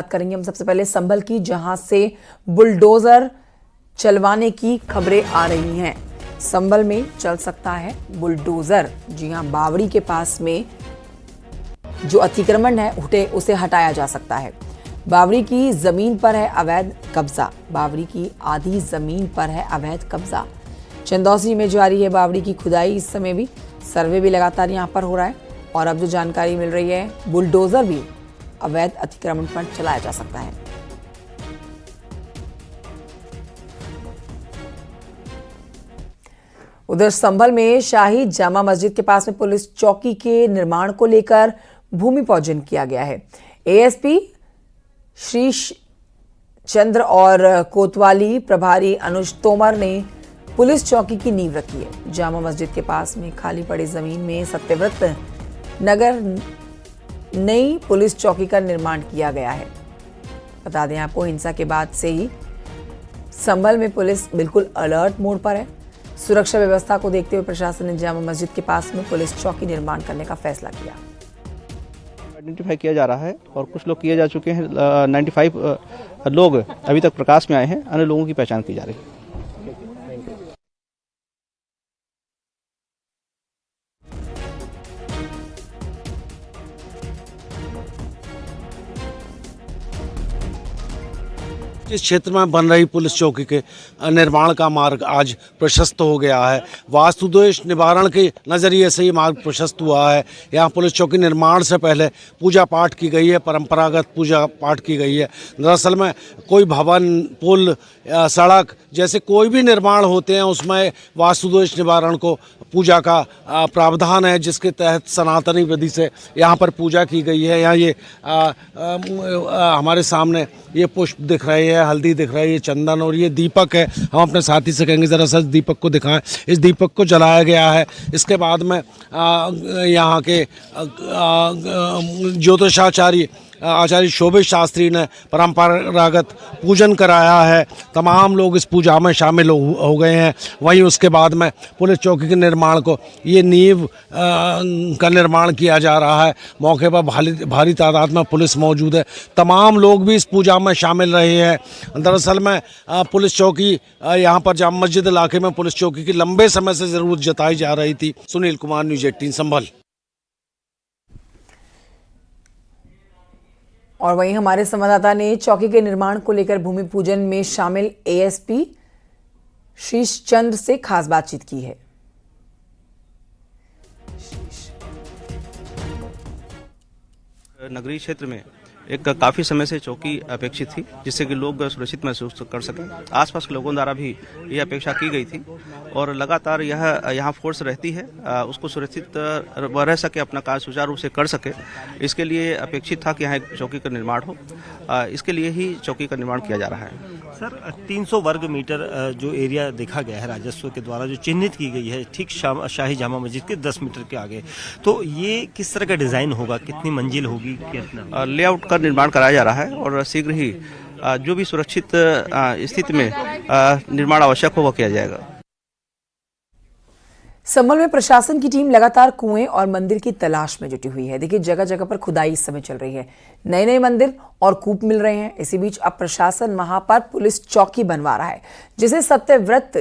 बात करेंगे हम सबसे पहले संभल की, जहां से बुलडोजर चलवाने की खबरें आ रही हैं। संभल में चल सकता है बुलडोजर। जी हां, बावड़ी के पास में जो अतिक्रमण है उसे हटाया जा सकता है। बावड़ी की जमीन पर है अवैध कब्जा। बावड़ी की आधी जमीन पर है अवैध कब्जा। चंदौसी में जारी है बावड़ी की खुदाई। इस समय भी सर्वे भी लगातार यहां पर हो रहा है और अब जो जानकारी मिल रही है, बुलडोजर भी अवैध अतिक्रमण पर चलाया जा सकता है। उधर संभल में शाही जामा मस्जिद के पास में पुलिस चौकी के निर्माण को लेकर भूमि पूजन किया गया है। एएसपी श्री चंद्र और कोतवाली प्रभारी अनुज तोमर ने पुलिस चौकी की नींव रखी है। जामा मस्जिद के पास में खाली पड़ी जमीन में सत्यव्रत नगर नई पुलिस चौकी का निर्माण किया गया है। बता दें आपको, हिंसा के बाद से ही संभल में पुलिस बिल्कुल अलर्ट मोड पर है। सुरक्षा व्यवस्था को देखते हुए प्रशासन ने जामा मस्जिद के पास में पुलिस चौकी निर्माण करने का फैसला किया। आइडेंटिफाई किया जा रहा है और कुछ लोग किए जा चुके हैं। 95 लोग अभी तक प्रकाश में आए हैं। अन्य लोगों की पहचान की जा रही है। इस क्षेत्र में बन रही पुलिस चौकी के निर्माण का मार्ग आज प्रशस्त हो गया है। वास्तुदोष निवारण के नज़रिए से ये मार्ग प्रशस्त हुआ है। यहाँ पुलिस चौकी निर्माण से पहले पूजा पाठ की गई है, परंपरागत पूजा पाठ की गई है। दरअसल में कोई भवन, पुल, सड़क जैसे कोई भी निर्माण होते हैं उसमें वास्तुदोष निवारण को पूजा का प्रावधान है, जिसके तहत सनातनी विधि से यहाँ पर पूजा की गई है। यहाँ ये हमारे सामने ये पुष्प दिख रहे हैं, हल्दी दिख रही है, चंदन, और ये दीपक है। हम अपने साथी से कहेंगे ज़रा सा दीपक को दिखाएं। इस दीपक को जलाया गया है। इसके बाद में यहाँ के ज्योतिषाचार्य आचार्य शोभित शास्त्री ने परंपरागत पूजन कराया है। तमाम लोग इस पूजा में शामिल हो गए हैं। वहीं उसके बाद में पुलिस चौकी के निर्माण को ये नींव का निर्माण किया जा रहा है। मौके पर भारी तादाद में पुलिस मौजूद है। तमाम लोग भी इस पूजा में शामिल रहे हैं। दरअसल में पुलिस चौकी यहाँ पर जामा मस्जिद इलाके में पुलिस चौकी की लंबे समय से ज़रूरत जताई जा रही थी। सुनील कुमार, न्यूज़ 18 संभल। और वहीं हमारे संवाददाता ने चौकी के निर्माण को लेकर भूमि पूजन में शामिल एएसपी श्री चंद्र से खास बातचीत की है। नगरीय क्षेत्र में एक काफ़ी समय से चौकी अपेक्षित थी, जिससे कि लोग सुरक्षित महसूस कर सकें। आसपास के लोगों द्वारा भी यह अपेक्षा की गई थी और लगातार यह यहाँ फोर्स रहती है, उसको सुरक्षित रह सके, अपना कार्य सुचारू रूप से कर सके। इसके लिए अपेक्षित था कि यहाँ एक चौकी का निर्माण हो। इसके लिए ही चौकी का निर्माण किया जा रहा है। सर, 300 वर्ग मीटर जो एरिया देखा गया है राजस्व के द्वारा जो चिन्हित की गई है, ठीक शाही जामा मस्जिद के 10 मीटर के आगे, तो ये किस तरह का डिजाइन होगा, कितनी मंजिल होगी, कितना लेआउट का निर्माण कराया जा रहा है और शीघ्र ही जो भी सुरक्षित स्थिति में निर्माण आवश्यक होगा किया जाएगा। संभल में प्रशासन की टीम लगातार कुएं और मंदिर की तलाश में जुटी हुई है। देखिए, जगह जगह पर खुदाई इस समय चल रही है। नए नए मंदिर और कूप मिल रहे हैं। इसी बीच अब प्रशासन वहां पर पुलिस चौकी बनवा रहा है, जिसे सत्यव्रत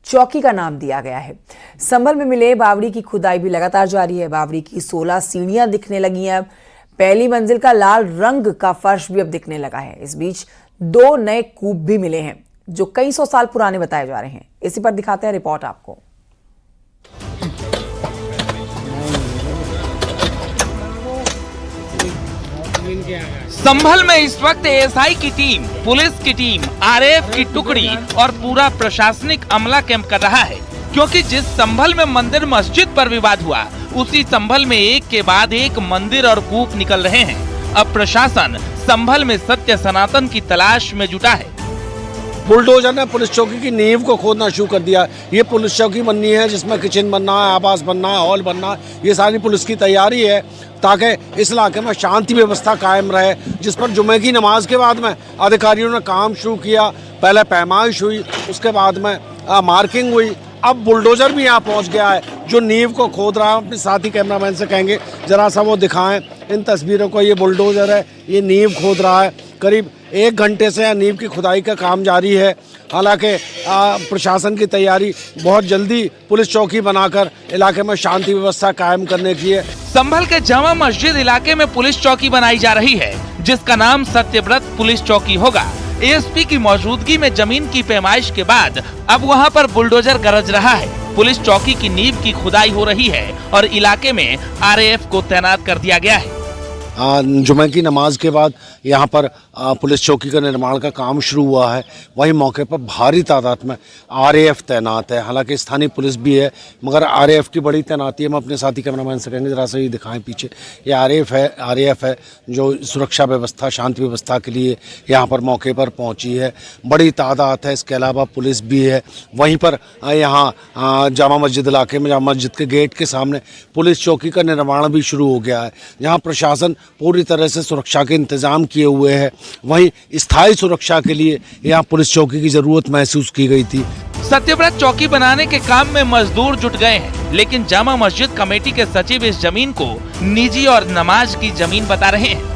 चौकी का नाम दिया गया है। संभल में मिले बावड़ी की खुदाई भी लगातार जारी है। बावड़ी की 16 सीढ़ियां दिखने लगी हैं। अब पहली मंजिल का लाल रंग का फर्श भी अब दिखने लगा है। इस बीच 2 नए कूप भी मिले हैं, जो कई सौ साल पुराने बताए जा रहे हैं। इसी पर दिखाते हैं रिपोर्ट आपको। संभल में इस वक्त एएसआई की टीम, पुलिस की टीम, आरएएफ की टुकड़ी और पूरा प्रशासनिक अमला कैंप कर रहा है, क्योंकि जिस संभल में मंदिर मस्जिद पर विवाद हुआ, उसी संभल में एक के बाद एक मंदिर और कूप निकल रहे हैं। अब प्रशासन संभल में सत्य सनातन की तलाश में जुटा है। बुलडोजर ने पुलिस चौकी की नींव को खोदना शुरू कर दिया। ये पुलिस चौकी बननी है, जिसमें किचन बनना है, आवास बनना है, हॉल बनना है। ये सारी पुलिस की तैयारी है ताकि इस इलाके में शांति व्यवस्था कायम रहे, जिस पर जुमे की नमाज के बाद में अधिकारियों ने काम शुरू किया। पहले पैमाइश हुई, उसके बाद में मार्किंग हुई। अब बुलडोजर भी यहाँ पहुँच गया है, जो नींव को खोद रहा है। अपने साथी कैमरामैन से कहेंगे जरा सा वो दिखाएं इन तस्वीरों को। ये बुलडोजर है, ये नींव खोद रहा है करीब 1 घंटे से नींव की खुदाई का काम जारी है। हालांकि प्रशासन की तैयारी बहुत जल्दी पुलिस चौकी बनाकर इलाके में शांति व्यवस्था कायम करने की है। संभल के जामा मस्जिद इलाके में पुलिस चौकी बनाई जा रही है, जिसका नाम सत्यव्रत पुलिस चौकी होगा। एएसपी की मौजूदगी में जमीन की पैमाइश के बाद अब वहां पर बुलडोजर गरज रहा है। पुलिस चौकी की नींव की खुदाई हो रही है और इलाके में आरएएफ को तैनात कर दिया गया है। जुमे की नमाज के बाद यहाँ पर पुलिस चौकी का निर्माण का काम शुरू हुआ है। वहीं मौके पर भारी तादाद में आरएएफ तैनात है। हालांकि स्थानीय पुलिस भी है, मगर आरएएफ की बड़ी तैनाती है। हम अपने साथी कैमरामैन से कहेंगे जरा से ये दिखाएं पीछे, ये आरएएफ है जो सुरक्षा व्यवस्था, शांति व्यवस्था के लिए यहाँ पर मौके पर पहुँची है। बड़ी तादाद है। इसके अलावा पुलिस भी है। वहीं पर यहाँ जामा मस्जिद इलाके में, जामा मस्जिद के गेट के सामने पुलिस चौकी का निर्माण भी शुरू हो गया है। यहाँ प्रशासन पूरी तरह से सुरक्षा के इंतजाम किए हुए हैं। वहीं स्थायी सुरक्षा के लिए यहाँ पुलिस चौकी की जरूरत महसूस की गई थी। सत्यव्रत चौकी बनाने के काम में मजदूर जुट गए हैं, लेकिन जामा मस्जिद कमेटी के सचिव इस जमीन को निजी और नमाज की जमीन बता रहे हैं।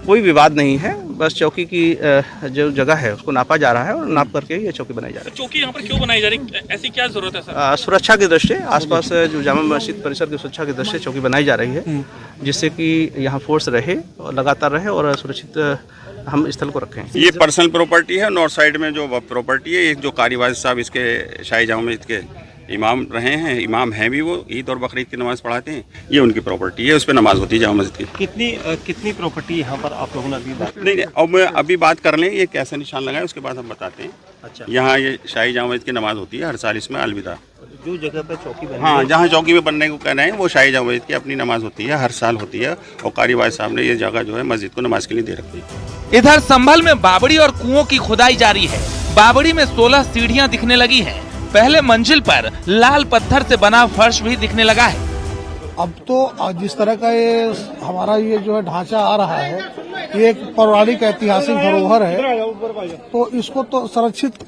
कोई विवाद नहीं है, बस चौकी की जो जगह है उसको नापा जा रहा है और नाप करके ये चौकी बनाई जा रही है। चौकी यहाँ पर क्यों बनाई जा रही है, ऐसी क्या जरूरत है सर? सुरक्षा की दृष्टि, आसपास जो जामा मस्जिद परिसर की सुरक्षा की दृष्टि चौकी बनाई जा रही है, जिससे कि यहाँ फोर्स रहे और लगातार रहे और सुरक्षित हम स्थल को रखें। ये पर्सनल प्रॉपर्टी है। नॉर्थ साइड में जो प्रॉपर्टी है, एक जो कारी वाजिद साहब इसके शाही जामा मस्जिद के इमाम रहे हैं, इमाम हैं भी, वो ईद और बकरीद की नमाज़ पढ़ाते हैं। ये उनकी प्रॉपर्टी है, उस पर नमाज होती है जामा मस्जिद की। कितनी प्रॉपर्टी यहाँ पर आप लोगों ने अभी बात नहीं, अब मैं अभी बात कर लें ये कैसे निशान लगाए, उसके बाद हम बताते हैं। अच्छा, यहाँ ये शाही जामा मस्जिद की नमाज होती है हर साल इसमें अलविदा। जो जगह पे चौकी बनी, हाँ, जहाँ चौकी में बनने को कह रहे हैं वो शाही जामा मस्जिद की अपनी नमाज होती है, हर साल होती है। और कारी वाजिद साहब ने ये जगह जो है मस्जिद को नमाज के लिए दे रखी है। इधर संभल में बावड़ी और कुओं की खुदाई जारी है। बावड़ी में 16 सीढ़ियां दिखने लगी हैं। पहले मंजिल पर लाल पत्थर से बना फर्श भी दिखने लगा है। अब तो जिस तरह का ये हमारा ये जो है ढांचा आ रहा है, ये एक पौराणिक ऐतिहासिक धरोहर है, तो इसको तो संरक्षित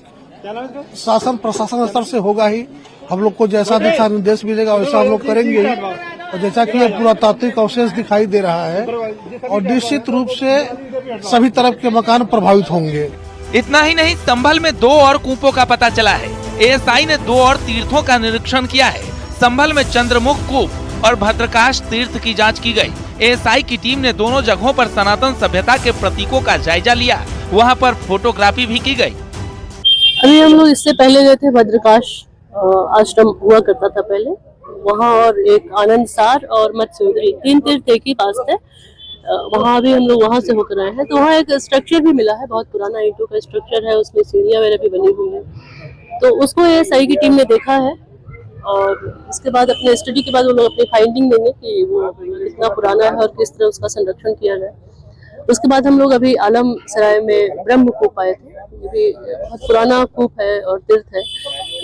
शासन प्रशासन स्तर से होगा ही। हम लोग को जैसा दिशा निर्देश मिलेगा वैसा हम लोग करेंगे ही। और जैसा कि ये पुरातात्विक अवशेष दिखाई दे रहा है, और निश्चित रूप से सभी तरफ के मकान प्रभावित होंगे। इतना ही नहीं, संभल में 2 और कूपों का पता चला है। एएसआई ने 2 और तीर्थों का निरीक्षण किया है। संभल में चंद्रमुख कूप और भद्रकाश तीर्थ की जांच की गई। एएसआई की टीम ने दोनों जगहों पर सनातन सभ्यता के प्रतीकों का जायजा लिया। वहां पर फोटोग्राफी भी की गई। अभी हम लोग इससे पहले गए थे भद्रकाश आश्रम हुआ करता था पहले, वहाँ, और एक आनंद सार और मत्स्येंद्री, 3 तीर्थ एक ही पास थे। वहाँ भी हम लोग वहाँ से होकर आए हैं। तो वहाँ एक स्ट्रक्चर भी मिला है, बहुत पुराना ईंटों का स्ट्रक्चर है, उसमें सीढ़ियाँ वगैरह भी बनी हुई है। तो उसको एएसआई की टीम ने देखा है और इसके बाद अपने स्टडी के बाद वो लोग अपनी फाइंडिंग देंगे कि वो कितना पुराना है और किस तरह उसका संरक्षण किया जाए। उसके बाद हम लोग अभी आलम सराय में ब्रह्म कूप आए थे। ये भी बहुत पुराना कूप है और तीर्थ है।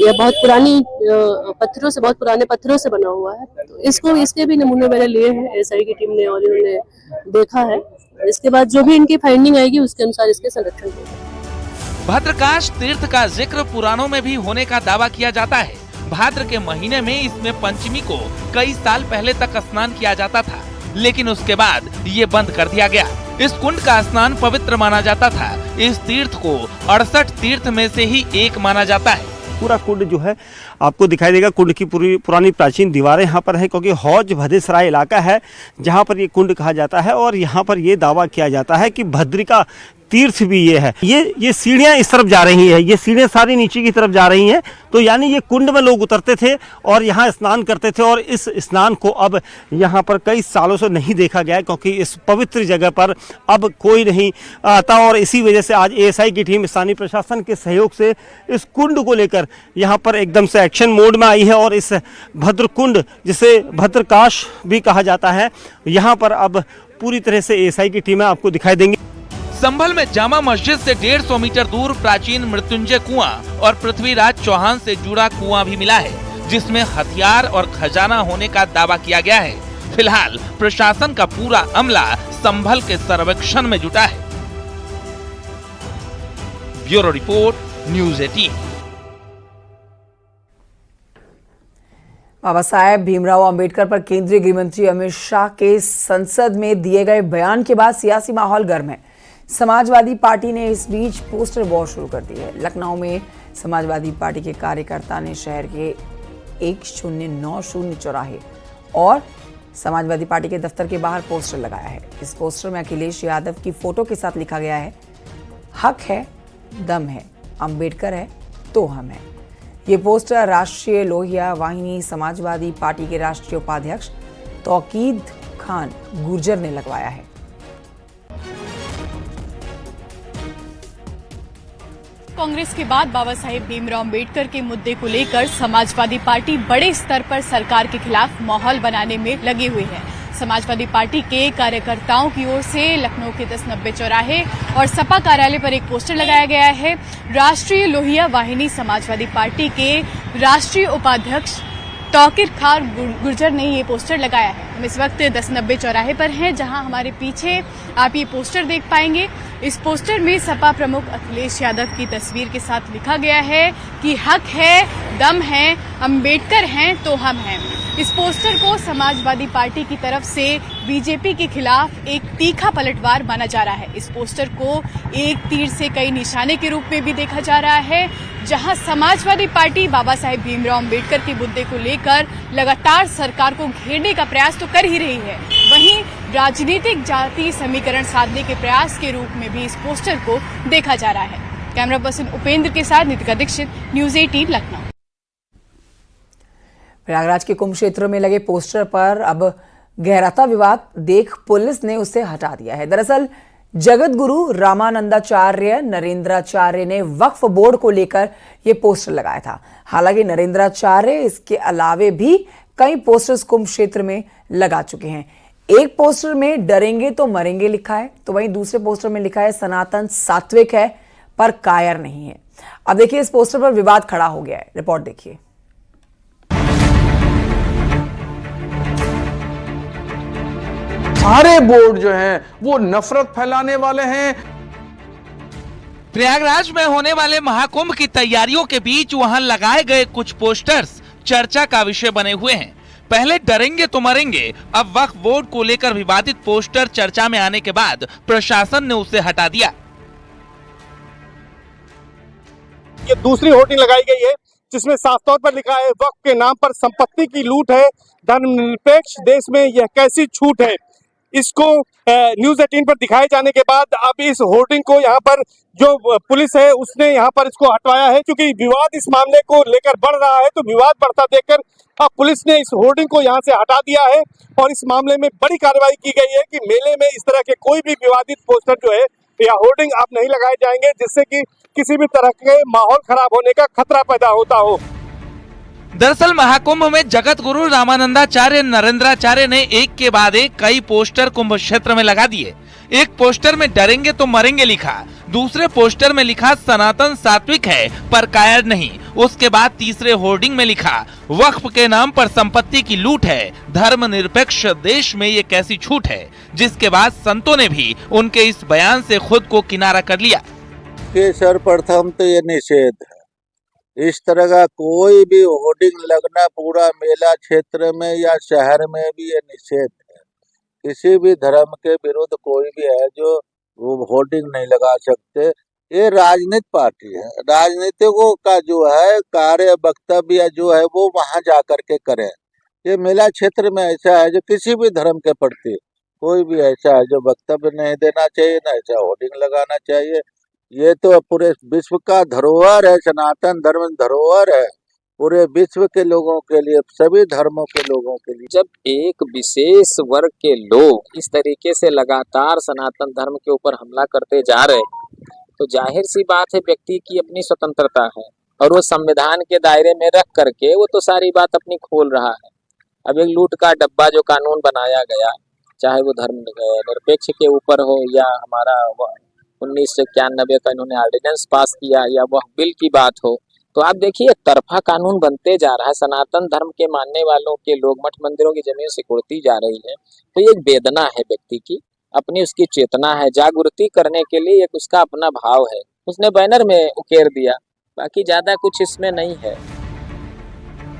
यह बहुत पुरानी पत्थरों से, बहुत पुराने पत्थरों से बना हुआ है। तो इसको, इसके भी नमूने मैंने लिए हैं एएसआई की टीम ने और इन्होंने देखा है। इसके बाद जो भी इनकी फाइंडिंग आएगी उसके अनुसार इसके संरक्षण होगा। भद्रकाश तीर्थ का जिक्र पुराणों में भी होने का दावा किया जाता है। भाद्र के महीने में इसमें पंचमी को कई साल पहले तक स्नान किया जाता था, लेकिन उसके बाद ये बंद कर दिया गया। इस कुंड का स्नान पवित्र माना जाता था। इस तीर्थ को 68 तीर्थ में से ही एक माना जाता है। पूरा कुंड जो है आपको दिखाई देगा। कुंड की पूरी पुरानी प्राचीन दीवारें यहाँ पर है, क्योंकि हौज भद्रसराय इलाका है जहाँ पर ये कुंड कहा जाता है। और यहाँ पर ये दावा किया जाता है कि भद्रिका तीर्थ भी ये है। ये सीढ़ियाँ इस तरफ जा रही हैं, ये सीढ़ियाँ सारी नीचे की तरफ जा रही हैं। तो यानी ये कुंड में लोग उतरते थे और यहाँ स्नान करते थे। और इस स्नान को अब यहाँ पर कई सालों से नहीं देखा गया है, क्योंकि इस पवित्र जगह पर अब कोई नहीं आता। और इसी वजह से आज एएसआई की टीम स्थानीय प्रशासन के सहयोग से इस कुंड को लेकर यहाँ पर एकदम से एक्शन मोड में आई है। और इस भद्र कुंड, जिसे भद्रकाश भी कहा जाता है, यहाँ पर अब पूरी तरह से एएसआई की टीमें आपको दिखाई देंगी। संभल में जामा मस्जिद से 150 मीटर दूर प्राचीन मृत्युंजय कुआं और पृथ्वीराज चौहान से जुड़ा कुआं भी मिला है, जिसमें हथियार और खजाना होने का दावा किया गया है। फिलहाल प्रशासन का पूरा अमला संभल के सर्वेक्षण में जुटा है। Bureau report, news 18। Baba Saheb Bhimrao Ambedkar पर केंद्रीय गृह मंत्री अमित शाह के संसद में दिए गए बयान के बाद सियासी माहौल गर्म है। समाजवादी पार्टी ने इस बीच पोस्टर वॉर शुरू कर दी है। लखनऊ में समाजवादी पार्टी के कार्यकर्ता ने शहर के 1090 चौराहे और समाजवादी पार्टी के दफ्तर के बाहर पोस्टर लगाया है। इस पोस्टर में अखिलेश यादव की फोटो के साथ लिखा गया है, हक है, दम है, अंबेडकर है तो हम हैं। ये पोस्टर राष्ट्रीय लोहिया वाहिनी समाजवादी पार्टी के राष्ट्रीय उपाध्यक्ष तौकीद खान गुर्जर ने लगवाया है। कांग्रेस के बाद बाबा साहेब भीमराव अम्बेडकर के मुद्दे को लेकर समाजवादी पार्टी बड़े स्तर पर सरकार के खिलाफ माहौल बनाने में लगे हुए है। समाजवादी पार्टी के कार्यकर्ताओं की ओर से लखनऊ के 1090 चौराहे और सपा कार्यालय पर एक पोस्टर लगाया गया है। राष्ट्रीय लोहिया वाहिनी समाजवादी पार्टी के राष्ट्रीय उपाध्यक्ष तौकीर खान गुर्जर ने ये पोस्टर लगाया है। हम इस वक्त 1090 चौराहे पर हैं, जहां हमारे पीछे आप ये पोस्टर देख पाएंगे। इस पोस्टर में सपा प्रमुख अखिलेश यादव की तस्वीर के साथ लिखा गया है कि हक है, दम है, अंबेडकर हैं तो हम हैं। इस पोस्टर को समाजवादी पार्टी की तरफ से बीजेपी के खिलाफ एक तीखा पलटवार माना जा रहा है। इस पोस्टर को एक तीर से कई निशाने के रूप में भी देखा जा रहा है, जहां समाजवादी पार्टी बाबा साहेब भीमराव अम्बेडकर के मुद्दे को लेकर लगातार सरकार को घेरने का प्रयास तो कर ही रही है, वहीं राजनीतिक जाति समीकरण साधने के प्रयास के रूप में भी इस पोस्टर को देखा जा रहा है। कैमरा पर्सन उपेंद्र के साथ नितिका दीक्षित, न्यूज़ 18 लखनऊ। प्रयागराज के कुंभ क्षेत्र में लगे पोस्टर पर अब गहराता विवाद देख पुलिस ने उसे हटा दिया है। दरअसल जगत गुरु रामानंदाचार्य नरेंद्राचार्य ने वक्फ बोर्ड को लेकर यह पोस्टर लगाया था। हालांकि नरेंद्राचार्य इसके अलावे भी कई पोस्टर्स कुंभ क्षेत्र में लगा चुके हैं। एक पोस्टर में डरेंगे तो मरेंगे लिखा है, तो वहीं दूसरे पोस्टर में लिखा है सनातन सात्विक है पर कायर नहीं है। अब देखिए, इस पोस्टर पर विवाद खड़ा हो गया है। रिपोर्ट देखिए। सारे बोर्ड जो हैं वो नफरत फैलाने वाले हैं। प्रयागराज में होने वाले महाकुंभ की तैयारियों के बीच वहां लगाए गए कुछ पोस्टर्स चर्चा का विषय बने हुए हैं। पहले डरेंगे तो मरेंगे, अब वक्फ बोर्ड को लेकर विवादित पोस्टर चर्चा में आने के बाद प्रशासन ने उसे हटा दिया। ये दूसरी होर्डिंग लगाई गई है जिसमें साफ तौर पर लिखा है वक्फ के नाम पर संपत्ति की लूट है, धर्मनिरपेक्ष देश में यह कैसी छूट है। इसको न्यूज़ 18 पर दिखाए जाने के बाद अब इस होर्डिंग को यहाँ पर जो पुलिस है उसने यहाँ पर इसको हटवाया है, क्योंकि विवाद इस मामले को लेकर बढ़ रहा है। तो विवाद बढ़ता देखकर अब पुलिस ने इस होर्डिंग को यहाँ से हटा दिया है और इस मामले में बड़ी कार्रवाई की गई है कि मेले में इस तरह के कोई भी विवादित पोस्टर जो है या होर्डिंग अब नहीं लगाए जाएंगे, जिससे कि किसी भी तरह के माहौल खराब होने का खतरा पैदा होता हो। दरअसल महाकुंभ में जगत गुरु रामानंदाचार्य नरेंद्राचार्य ने एक के बाद एक कई पोस्टर कुंभ क्षेत्र में लगा दिए। एक पोस्टर में डरेंगे तो मरेंगे लिखा, दूसरे पोस्टर में लिखा सनातन सात्विक है पर कायर नहीं। उसके बाद तीसरे होर्डिंग में लिखा वक्फ के नाम पर संपत्ति की लूट है, धर्मनिरपेक्ष देश में ये कैसी छूट है। जिसके बाद संतों ने भी उनके इस बयान से खुद को किनारा कर लिया। सर्वप्रथम तो ये निषेध है, इस तरह का कोई भी होर्डिंग लगना पूरा मेला क्षेत्र में या शहर में भी ये निषेध है। किसी भी धर्म के विरुद्ध कोई भी है जो वो होर्डिंग नहीं लगा सकते। ये राजनीतिक पार्टी है, राजनीतिकों का जो है कार्य वक्तव्य जो है वो वहां जा करके करें। ये मेला क्षेत्र में ऐसा है जो किसी भी धर्म के प्रति कोई भी ऐसा है जो वक्तव्य नहीं देना चाहिए, ना ऐसा होर्डिंग लगाना चाहिए। ये तो पूरे विश्व का धरोहर है, सनातन धर्म धरोहर है पूरे विश्व के लोगों के लिए, सभी धर्मों के लोगों के लिए। जब एक विशेष वर्ग के लोग इस तरीके से लगातार सनातन धर्म के ऊपर हमला करते जा रहे हैं, तो जाहिर सी बात है व्यक्ति की अपनी स्वतंत्रता है और वो संविधान के दायरे में रख करके वो तो सारी बात अपनी खोल रहा है। अब एक लूट का डब्बा जो कानून बनाया गया, चाहे वो धर्म निरपेक्ष के ऊपर हो या हमारा 1991 का इन्होंने ऑर्डिनेंस पास किया या वह बिल की बात हो, तो आप देखिए एक तरफा कानून बनते जा रहा है। सनातन धर्म के मानने वालों के लोग मठ मंदिरों की जमीन सिकुड़ती जा रही है। तो ये एक वेदना है व्यक्ति की, अपनी उसकी चेतना है, जागृति करने के लिए एक उसका अपना भाव है, उसने बैनर में उकेर दिया, बाकी ज्यादा कुछ इसमें नहीं है।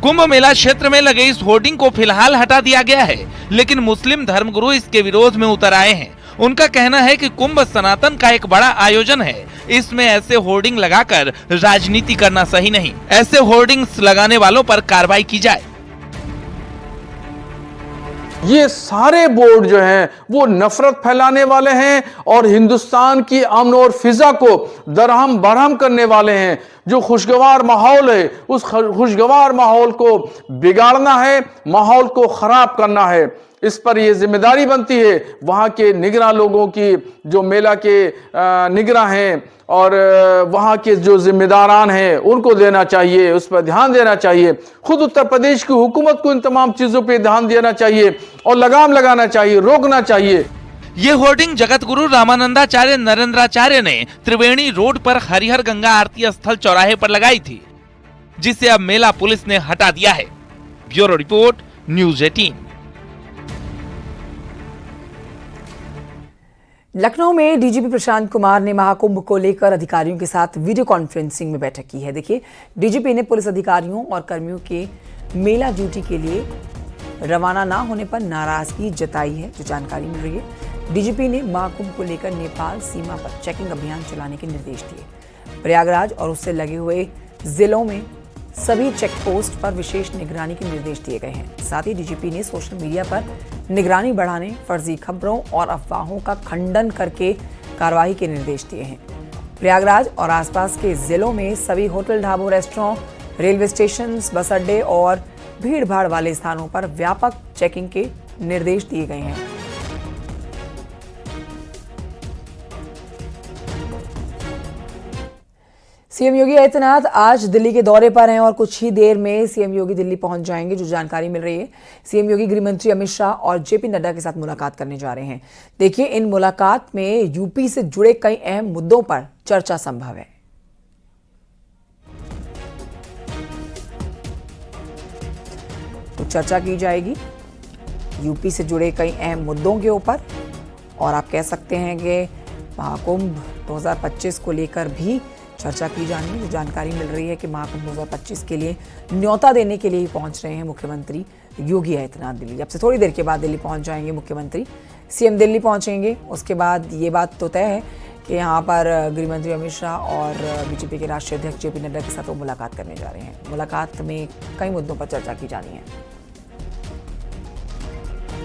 कुंभ मेला क्षेत्र में लगे इस होर्डिंग को फिलहाल हटा दिया गया है, लेकिन मुस्लिम धर्मगुरु इसके विरोध में उतर आए हैं उनका कहना है कि कुंभ सनातन का एक बड़ा आयोजन है, इसमें ऐसे होर्डिंग लगाकर राजनीति करना सही नहीं। ऐसे होर्डिंग्स लगाने वालों पर कार्रवाई की जाए। ये सारे बोर्ड जो हैं वो नफरत फैलाने वाले हैं और हिंदुस्तान की अमन और फिजा को दरहम बरहम करने वाले हैं। जो खुशगवार माहौल है उस खुशगवार माहौल को बिगाड़ना है, माहौल को खराब करना है। इस पर यह जिम्मेदारी बनती है वहां के निगरां लोगों की, जो मेला के निगरां हैं और वहां के जो जिम्मेदारान हैं उनको देना चाहिए, उस पर ध्यान देना चाहिए। खुद उत्तर प्रदेश की हुकूमत को इन तमाम चीजों पे ध्यान देना चाहिए और लगाम लगाना चाहिए, रोकना चाहिए। ये होर्डिंग जगत गुरु रामानंदाचार्य नरेंद्राचार्य ने त्रिवेणी रोड पर हरिहर गंगा आरती स्थल चौराहे पर लगाई थी, जिसे अब मेला पुलिस ने हटा दिया है। Bureau report, news 18। लखनऊ में डीजीपी प्रशांत कुमार ने महाकुंभ को लेकर अधिकारियों के साथ वीडियो कॉन्फ्रेंसिंग में बैठक की है। देखिए, डीजीपी ने पुलिस अधिकारियों और कर्मियों के मेला ड्यूटी के लिए रवाना ना होने पर नाराजगी जताई है, जो जानकारी मिल रही है। डीजीपी ने महाकुंभ को लेकर नेपाल सीमा पर चेकिंग अभियान चलाने के निर्देश दिए। प्रयागराज और उससे लगे हुए जिलों में सभी चेक पोस्ट पर विशेष निगरानी के निर्देश दिए गए हैं। साथ ही डीजीपी ने सोशल मीडिया पर निगरानी बढ़ाने, फर्जी खबरों और अफवाहों का खंडन करके कार्रवाई के निर्देश दिए हैं। प्रयागराज और आसपास के जिलों में सभी होटल, ढाबों, रेस्टोरेंट, रेलवे स्टेशन, बस अड्डे और भीड़ भाड़ वाले स्थानों पर व्यापक चेकिंग के निर्देश दिए गए हैं। सीएम योगी आदित्यनाथ आज दिल्ली के दौरे पर हैं और कुछ ही देर में सीएम योगी दिल्ली पहुंच जाएंगे, जो जानकारी मिल रही है। सीएम योगी गृह मंत्री अमित शाह और जेपी नड्डा के साथ मुलाकात करने जा रहे हैं। देखिए, इन मुलाकात में यूपी से जुड़े कई अहम मुद्दों पर चर्चा संभव है। तो चर्चा की जाएगी यूपी से जुड़े कई अहम मुद्दों के ऊपर, और आप कह सकते हैं कि महाकुंभ 2025 को लेकर भी चर्चा की जानी है। जो जानकारी मिल रही है कि महाकुंभ 2025 के लिए न्योता देने के लिए ही पहुंच रहे हैं मुख्यमंत्री योगी आदित्यनाथ दिल्ली। अब से थोड़ी देर के बाद दिल्ली पहुंच जाएंगे मुख्यमंत्री। सीएम दिल्ली पहुंचेंगे, उसके बाद ये बात तो तय है कि यहाँ पर गृह मंत्री अमित शाह और बीजेपी के राष्ट्रीय अध्यक्ष जेपी नड्डा के साथ वो मुलाकात करने जा रहे हैं। मुलाकात में कई मुद्दों पर चर्चा की जानी है।